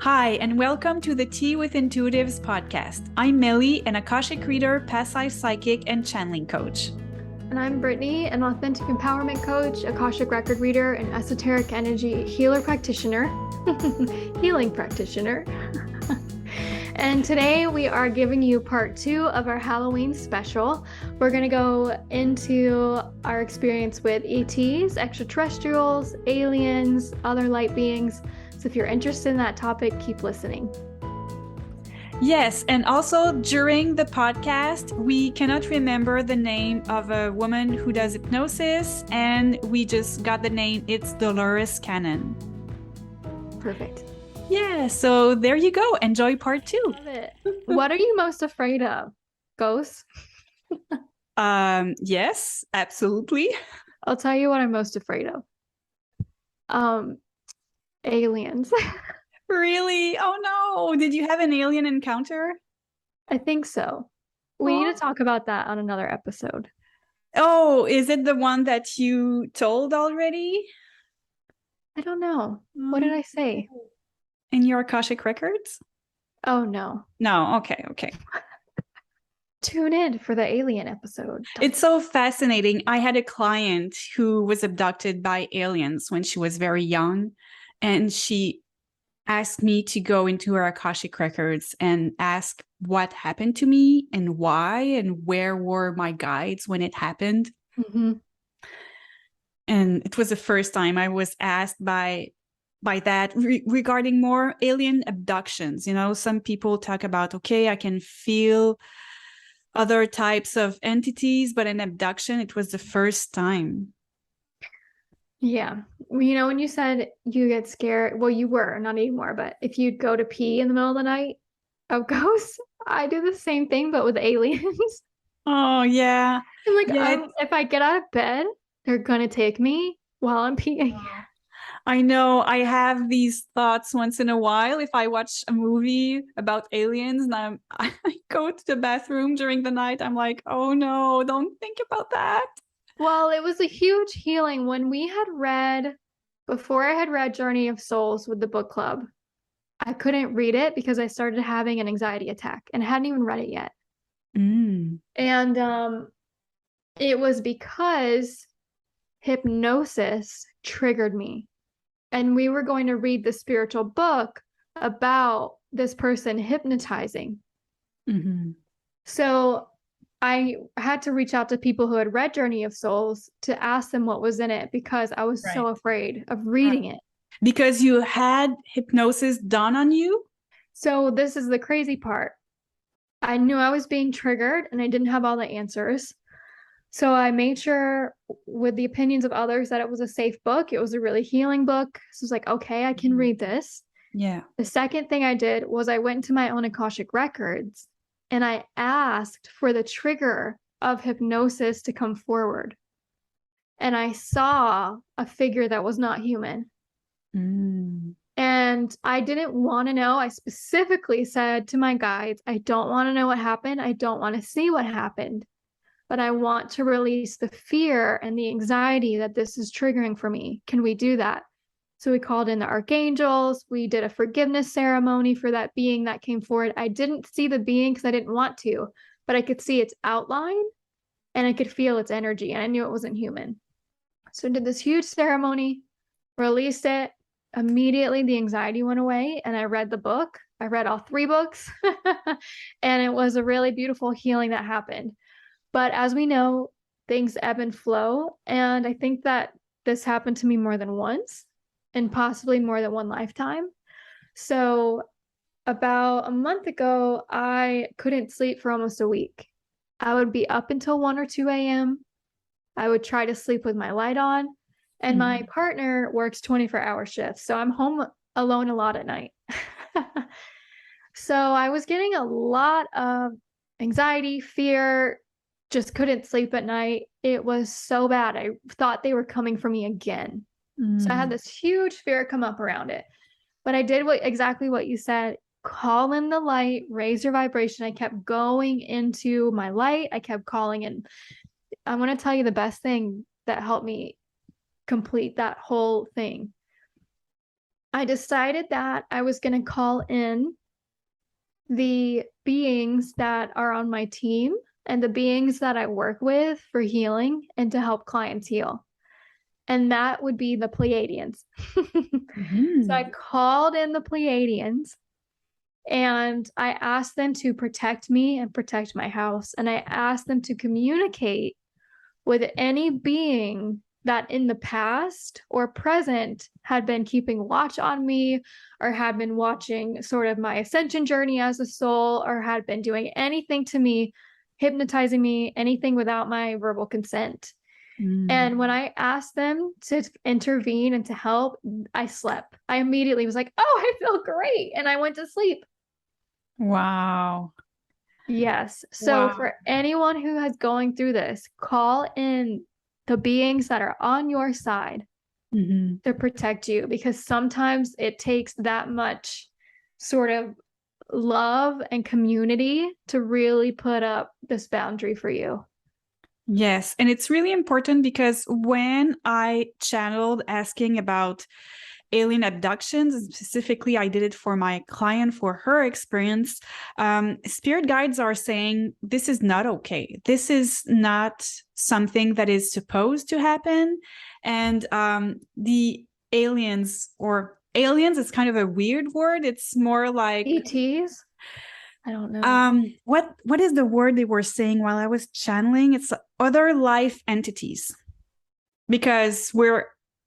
Hi, and welcome to the Tea with Intuitives podcast. I'm Meli, an Akashic reader, past life psychic, and channeling coach. And I'm Brittany, an authentic empowerment coach, Akashic record reader, and esoteric energy healer practitioner, healing practitioner. And today we are giving you part 2 of our Halloween special. We're going to go into our experience with ETs, extraterrestrials, aliens, other light beings. So if you're interested in that topic, keep listening. Yes, and also during the podcast, we cannot remember the name of a woman who does hypnosis, and we just got the name. It's Dolores Cannon. Perfect. Yeah, so there you go. Enjoy part 2. Love it. What are you most afraid of? Ghosts? Yes, absolutely. I'll tell you what I'm most afraid of. Aliens. Really? Oh no. Did you have an alien encounter? I think so. We need to talk about that on another episode. Oh, is it the one that you told already? I don't know. What did I say? In your Akashic records? Oh, no. No, okay. Tune in for the alien episode. It's so fascinating. I had a client who was abducted by aliens when she was very young, and she asked me to go into her Akashic records and ask what happened to me and why and where were my guides when it happened. Mm-hmm. And it was the first time I was asked by that regarding more alien abductions. You know, some people talk about, okay, I can feel other types of entities, but an abduction, it was the first time. Yeah. You know, when you said you get scared, well, you were, not anymore, but if you'd go to pee in the middle of the night of ghosts, I do the same thing, but with aliens. Oh, yeah. I'm like, Yeah, if I get out of bed, they're gonna take me while I'm peeing. I know. I have these thoughts once in a while if I watch a movie about aliens and I go to the bathroom during the night. I'm like, oh no, don't think about that. Well, it was a huge healing when we had read, before I had read Journey of Souls with the book club. I couldn't read it because I started having an anxiety attack and I hadn't even read it yet. Mm. And it was because hypnosis triggered me. And we were going to read the spiritual book about this person hypnotizing. Mm-hmm. So I had to reach out to people who had read Journey of Souls to ask them what was in it because I was so afraid of reading it. Because you had hypnosis done on you? So this is the crazy part. I knew I was being triggered and I didn't have all the answers. So I made sure with the opinions of others that it was a safe book. It was a really healing book. So I was like, okay, I can read this. Yeah. The second thing I did was I went to my own Akashic records and I asked for the trigger of hypnosis to come forward. And I saw a figure that was not human. Mm. And I didn't want to know. I specifically said to my guides, I don't want to know what happened. I don't want to see what happened, but I want to release the fear and the anxiety that this is triggering for me. Can we do that? So we called in the archangels. We did a forgiveness ceremony for that being that came forward. I didn't see the being because I didn't want to, but I could see its outline and I could feel its energy and I knew it wasn't human. So I did this huge ceremony, released it. Immediately the anxiety went away and I read the book. I read all 3 books and it was a really beautiful healing that happened. But as we know, things ebb and flow. And I think that this happened to me more than once and possibly more than one lifetime. So about a month ago, I couldn't sleep for almost a week. I would be up until 1 or 2 a.m. I would try to sleep with my light on. And my partner works 24-hour shifts. So I'm home alone a lot at night. So I was getting a lot of anxiety, fear, just couldn't sleep at night. It was so bad. I thought they were coming for me again. So I had this huge fear come up around it. But I did exactly what you said. Call in the light, raise your vibration. I kept going into my light. I kept calling in. I want to tell you the best thing that helped me complete that whole thing. I decided that I was going to call in the beings that are on my team and the beings that I work with for healing and to help clients heal. And that would be the Pleiadians. So I called in the Pleiadians and I asked them to protect me and protect my house. And I asked them to communicate with any being that in the past or present had been keeping watch on me or had been watching sort of my ascension journey as a soul or had been doing anything to me, hypnotizing me, anything without my verbal consent. And when I asked them to intervene and to help, I slept. I immediately was like, oh, I feel great. And I went to sleep. Wow. Yes. So for anyone who is going through this, call in the beings that are on your side to protect you, because sometimes it takes that much sort of love and community to really put up this boundary for you. Yes, and it's really important because when I channeled asking about alien abductions, and specifically I did it for my client for her experience, spirit guides are saying this is not okay. This is not something that is supposed to happen. And the aliens, or aliens is kind of a weird word. It's more like ETs? I don't know. What is the word they were saying while I was channeling? It's other life entities, because we're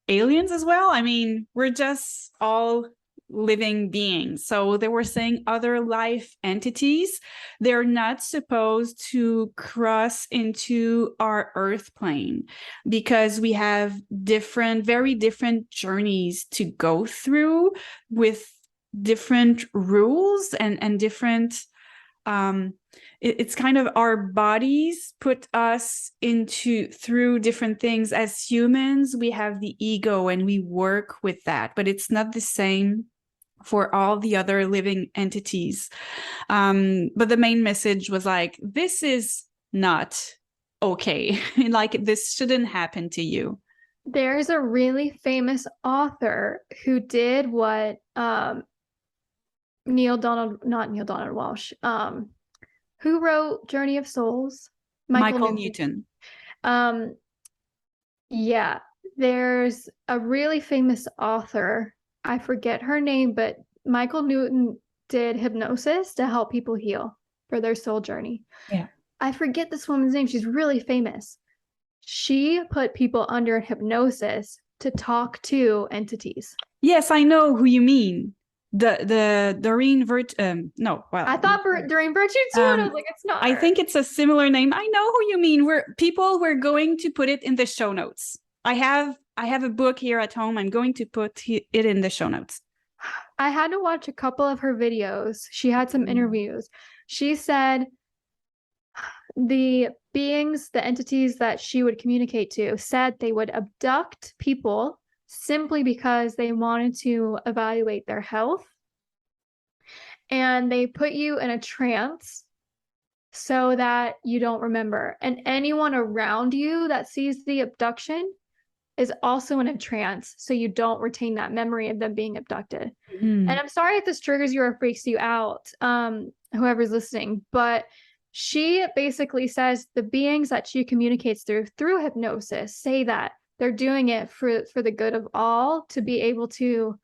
aliens as well. I mean, we're just all living beings. So they were saying other life entities, they're not supposed to cross into our earth plane because we have very different journeys to go through with different rules and different it's kind of our bodies put us through different things. As humans, we have the ego and we work with that, but it's not the same for all the other living entities. But the main message was like, this is not okay. Like, this shouldn't happen to you. There's a really famous author who did what not Neil Donald Walsh, who wrote Journey of Souls? Michael Newton. Yeah, there's a really famous author. I forget her name, but Michael Newton did hypnosis to help people heal for their soul journey. Yeah. I forget this woman's name. She's really famous. She put people under hypnosis to talk to entities. Yes, I know who you mean. The Doreen no, well, I thought Doreen Virtue too, and I was like, it's not I her. think it's a similar name. I know who you mean. We're going to put it in the show notes. I have a book here at home. I'm going to put it in the show notes. I had to watch a couple of her videos. She had some interviews. She said the beings, the entities that she would communicate to, said they would abduct people simply because they wanted to evaluate their health. And they put you in a trance so that you don't remember. And anyone around you that sees the abduction is also in a trance, so you don't retain that memory of them being abducted. And I'm sorry if this triggers you or freaks you out, whoever's listening, but she basically says the beings that she communicates through hypnosis say that they're doing it for the good of all, to be able to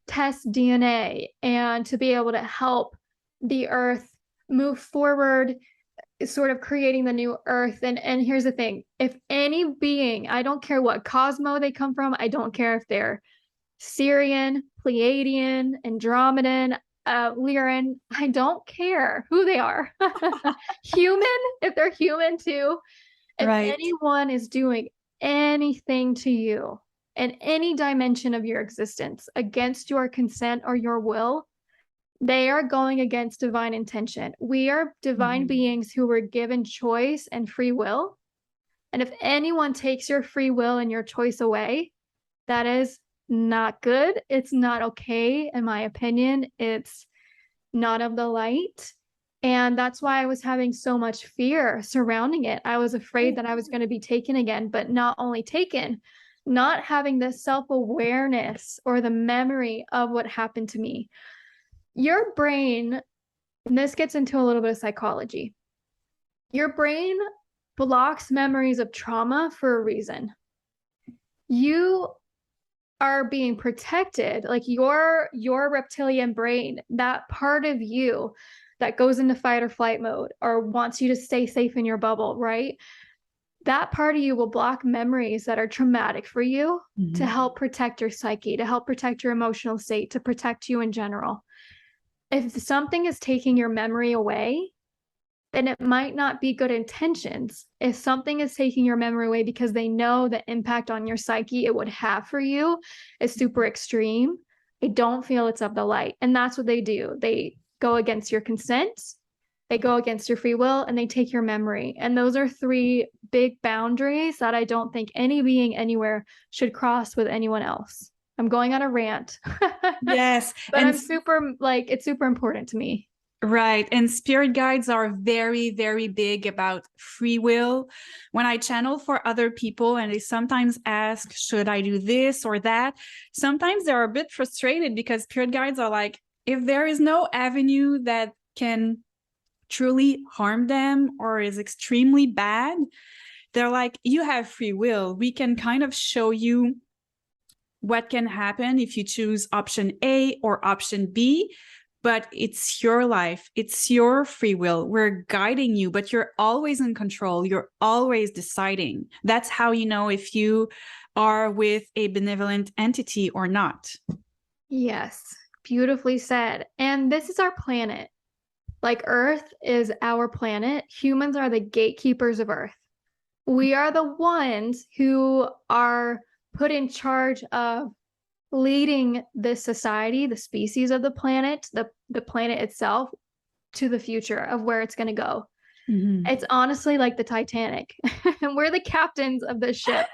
test DNA and to be able to help the earth move forward, sort of creating the new earth. And here's the thing, if any being, I don't care what cosmo they come from, I don't care if they're Syrian, Pleiadian, Andromedan, Lyran, I don't care who they are. Human, if they're human too, if anyone is doing anything to you in any dimension of your existence against your consent or your will, they are going against divine intention. We are divine beings who were given choice and free will. And if anyone takes your free will and your choice away, that is not good. It's not okay, in my opinion. It's not of the light. And that's why I was having so much fear surrounding it. I was afraid that I was going to be taken again, but not only taken, not having the self-awareness or the memory of what happened to me. Your brain, and this gets into a little bit of psychology, your brain blocks memories of trauma for a reason. You are being protected, like your reptilian brain, that part of you that goes into fight or flight mode or wants you to stay safe in your bubble, right? That part of you will block memories that are traumatic for you to help protect your psyche, to help protect your emotional state, to protect you in general. If something is taking your memory away, then it might not be good intentions. If something is taking your memory away because they know the impact on your psyche it would have for you is super extreme, I don't feel it's of the light. And that's what they do. They go against your consent, they go against your free will, and they take your memory. And those are three big boundaries that I don't think any being anywhere should cross with anyone else. I'm going on a rant. Yes. But I'm super, like, it's super important to me. Right. And spirit guides are very, very big about free will. When I channel for other people and they sometimes ask, should I do this or that? Sometimes they're a bit frustrated because spirit guides are like, if there is no avenue that can truly harm them or is extremely bad, they're like, you have free will. We can kind of show you what can happen if you choose option A or option B. But it's your life. It's your free will. We're guiding you, but you're always in control. You're always deciding. That's how you know if you are with a benevolent entity or not. Yes, beautifully said. And this is our planet. Like Earth is our planet. Humans are the gatekeepers of Earth. We are the ones who are put in charge of leading this society, the species of the planet, the planet itself, to the future of where it's going to go. It's honestly like the Titanic. We're the captains of the ship.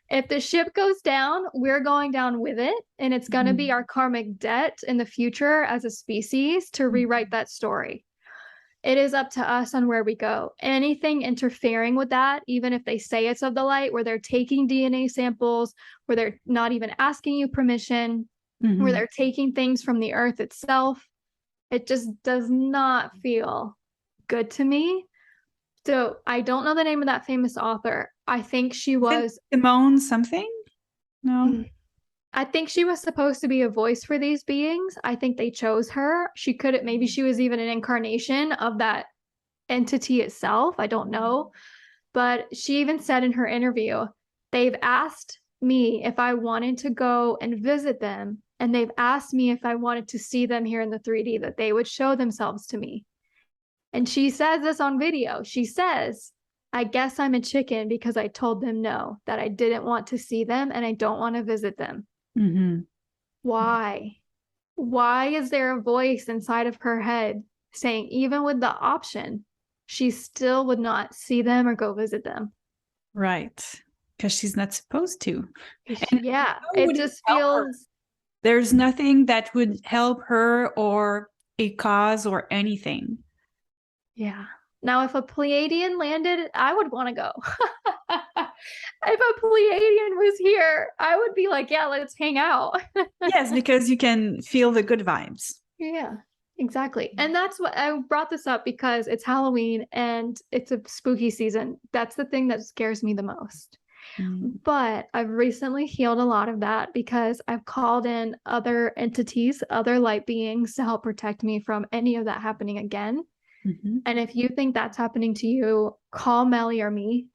If the ship goes down, we're going down with it, and it's going to be our karmic debt in the future as a species to rewrite that story. It is up to us on where we go. Anything interfering with that, even if they say it's of the light, where they're taking DNA samples, where they're not even asking you permission, where they're taking things from the earth itself, it just does not feel good to me. So I don't know the name of that famous author. I think she was Simone something? No. I think she was supposed to be a voice for these beings. I think they chose her. She could have, maybe she was even an incarnation of that entity itself. I don't know. But she even said in her interview, they've asked me if I wanted to go and visit them. And they've asked me if I wanted to see them here in the 3D, that they would show themselves to me. And she says this on video. She says, I guess I'm a chicken because I told them no, that I didn't want to see them and I don't want to visit them. Why? Why is there a voice inside of her head saying, even with the option, she still would not see them or go visit them? Right. Because she's not supposed to. Yeah, it just feels... There's nothing that would help her or a cause or anything. Yeah. Now, if a Pleiadian landed, I would want to go. If a Pleiadian was here, I would be like, yeah, let's hang out. Yes, because you can feel the good vibes. Yeah, exactly. And that's what I brought this up, because it's Halloween and it's a spooky season. That's the thing that scares me the most. But I've recently healed a lot of that because I've called in other entities, other light beings to help protect me from any of that happening again. And if you think that's happening to you, call Meli or me.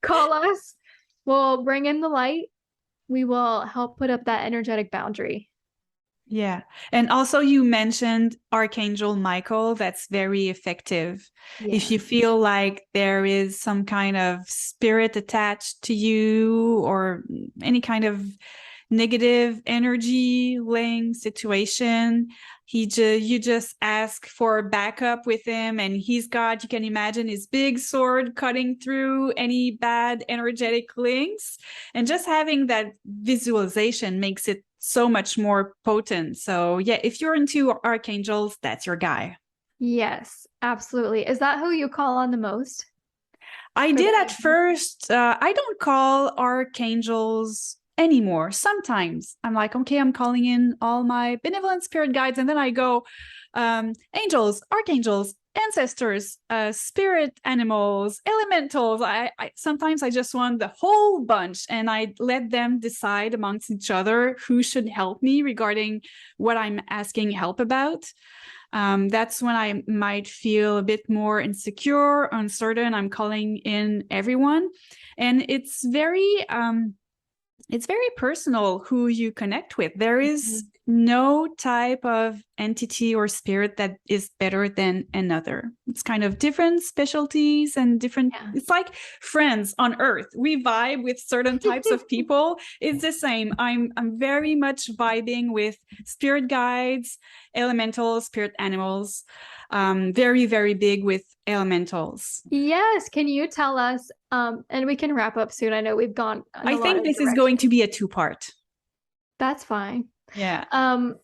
Call us. We'll bring in the light. We will help put up that energetic boundary. Yeah. And also you mentioned Archangel Michael. That's very effective. Yeah. If you feel like there is some kind of spirit attached to you or any kind of negative energy link situation, you just ask for backup with him, and he's got, you can imagine his big sword cutting through any bad energetic links, and just having that visualization makes it so much more potent. So yeah, if you're into archangels, that's your guy. Yes, absolutely. Is that who you call on the most? I for the did at angels? first. I don't call archangels anymore. Sometimes I'm like, okay, I'm calling in all my benevolent spirit guides, and then I go, angels, archangels, ancestors, spirit animals, elementals. I sometimes I just want the whole bunch, and I let them decide amongst each other who should help me regarding what I'm asking help about. That's when I might feel a bit more insecure, uncertain. I'm calling in everyone, and it's very personal who you connect with. There is Mhm. no type of entity or spirit that is better than another. It's kind of different specialties and different. Yeah. It's like friends on earth. We vibe with certain types of people. It's the same. I'm very much vibing with spirit guides, elementals, spirit animals. Very, very big with elementals. Yes. Can you tell us, and we can wrap up soon. I know we've gone in I a lot think of this is going to directions. be a two-part. That's fine. Yeah. Um,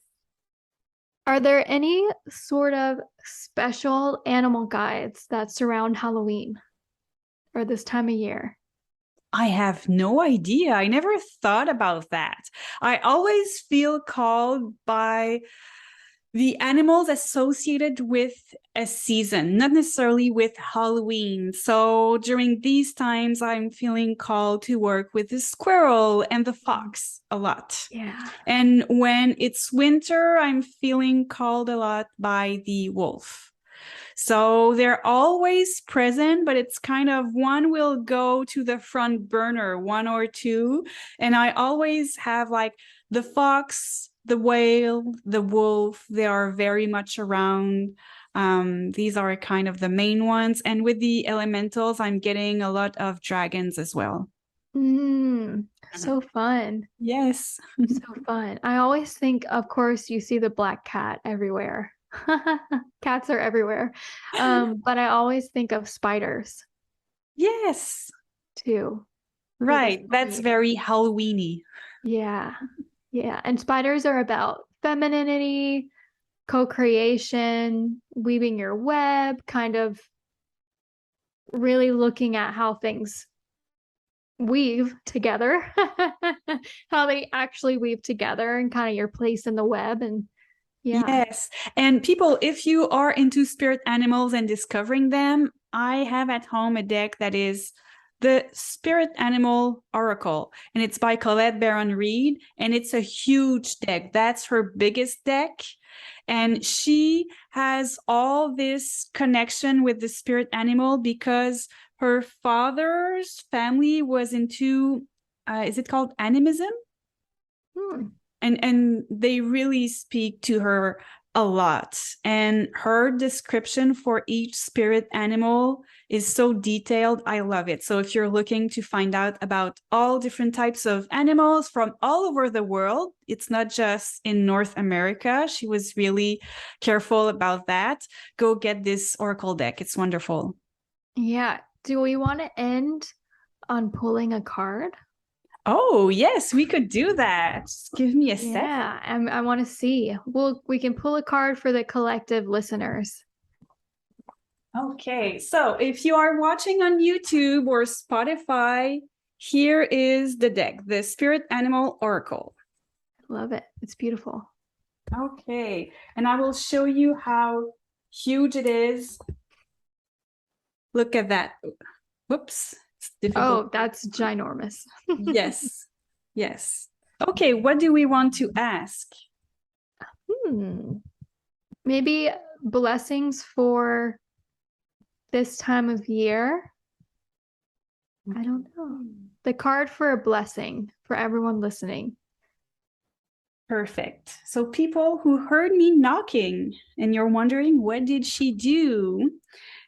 are there any sort of special animal guides that surround Halloween or this time of year? I have no idea. I never thought about that. I always feel called by the animals associated with a season, not necessarily with Halloween. So during these times, I'm feeling called to work with the squirrel and the fox a lot. Yeah. And when it's winter, I'm feeling called a lot by the wolf. So they're always present, but it's kind of one will go to the front burner, one or two. And I always have like the fox, the whale, the wolf, they are very much around. These are kind of the main ones. And with the elementals, I'm getting a lot of dragons as well. So fun. Yes. So fun. I always think, of course, you see the black cat everywhere. Cats are everywhere. But I always think of spiders Yes. too for this Right. time of That's year. very Halloweeny. Yeah. Yeah. And spiders are about femininity, co-creation, weaving your web, kind of really looking at how things weave together, how they actually weave together and kind of your place in the web. And yeah. Yes. And people, if you are into spirit animals and discovering them, I have at home a deck that is the Spirit Animal Oracle, and it's by Colette Baron Reed, and it's a huge deck. That's her biggest deck. And she has all this connection with the spirit animal because her father's family was into, is it called animism? Hmm. And they really speak to her a lot, and her description for each spirit animal is so detailed. I love it. So if you're looking to find out about all different types of animals from all over the world, it's not just in North America, she was really careful about that. Go get this oracle deck. It's wonderful. Yeah. Do we want to end on pulling a card? Oh yes, we could do that. Just give me a sec. Yeah, I want to see. We can pull a card for the collective listeners. Okay, so if you are watching on YouTube or Spotify, here is the deck, the Spirit Animal Oracle. Love it. It's beautiful. Okay, and I will show you how huge it is. Look at that. Whoops, it's difficult. Oh, that's ginormous. Yes, yes. Okay, what do we want to ask? Hmm. Maybe blessings for this time of year. I don't know. The card for a blessing for everyone listening. Perfect. So people who heard me knocking and you're wondering, what did she do?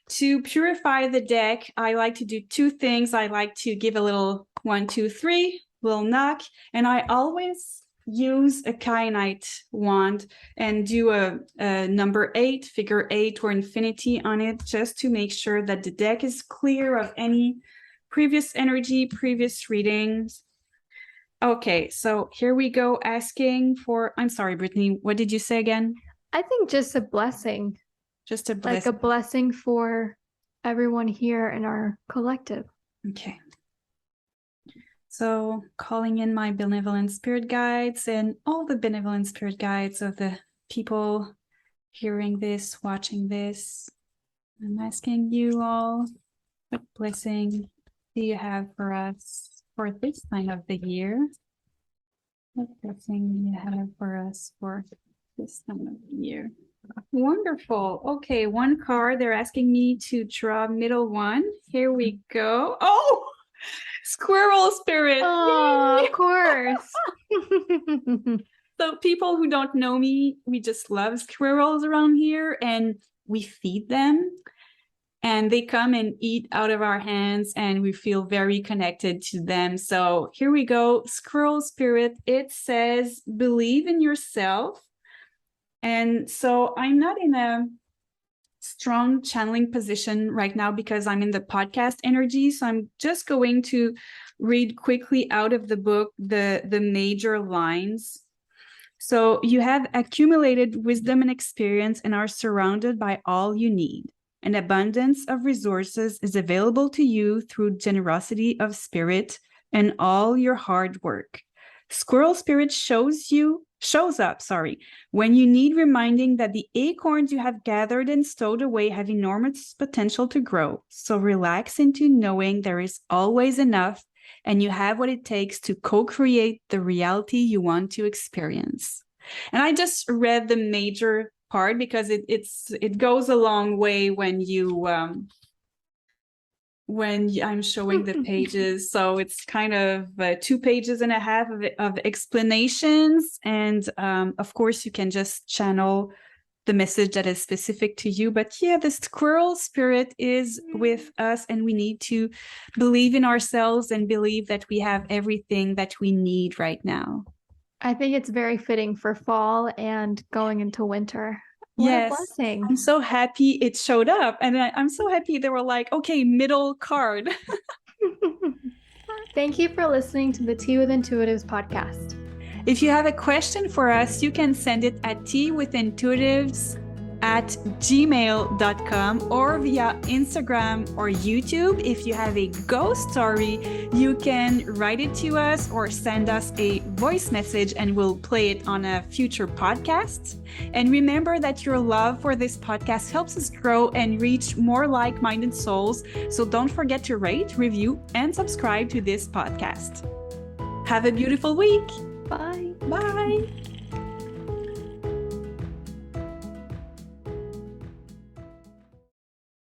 To purify the deck, I like to do two things. I like to give a little 1, 2, 3, little knock, and I always use a kyanite wand and do a number 8, figure 8 or infinity on it, just to make sure that the deck is clear of any previous energy, previous readings. Okay, so here we go asking for, I'm sorry, Brittany, what did you say again? I think just a blessing, Just a like a blessing. blessing for everyone here in our collective. Okay. So calling in my benevolent spirit guides and all the benevolent spirit guides of the people hearing this, watching this. I'm asking you all, what blessing do you have for us for this time of the year? What blessing do you have for us for this time of the year? Wonderful. Okay, one card. They're asking me to draw middle one. Here we go. Oh, squirrel spirit. Oh, Yay! of course. So people who don't know me, we just love squirrels around here and we feed them and they come and eat out of our hands and we feel very connected to them. So here we go. Squirrel spirit. It says, believe in yourself. And so I'm not in a strong channeling position right now because I'm in the podcast energy. So I'm just going to read quickly out of the book the major lines. So you have accumulated wisdom and experience and are surrounded by all you need. An abundance of resources is available to you through generosity of spirit and all your hard work. Squirrel spirit shows up, when you need reminding that the acorns you have gathered and stowed away have enormous potential to grow. So relax into knowing there is always enough and you have what it takes to co-create the reality you want to experience. And I just read the major part because it goes a long way when I'm showing the pages. So it's kind of 2.5 pages of explanations. And of course, you can just channel the message that is specific to you. But yeah, the squirrel spirit is with us and we need to believe in ourselves and believe that we have everything that we need right now. I think it's very fitting for fall and going into winter. What a blessing. I'm so happy it showed up. And I'm so happy they were like, okay, middle card. Thank you for listening to the Tea with Intuitives podcast. If you have a question for us, you can send it at teawithintuitives@gmail.com or via Instagram or YouTube. If you have a ghost story, you can write it to us or send us a voice message and we'll play it on a future podcast. And remember that your love for this podcast helps us grow and reach more like-minded souls. So don't forget to rate, review, and subscribe to this podcast. Have a beautiful week. Bye. Bye.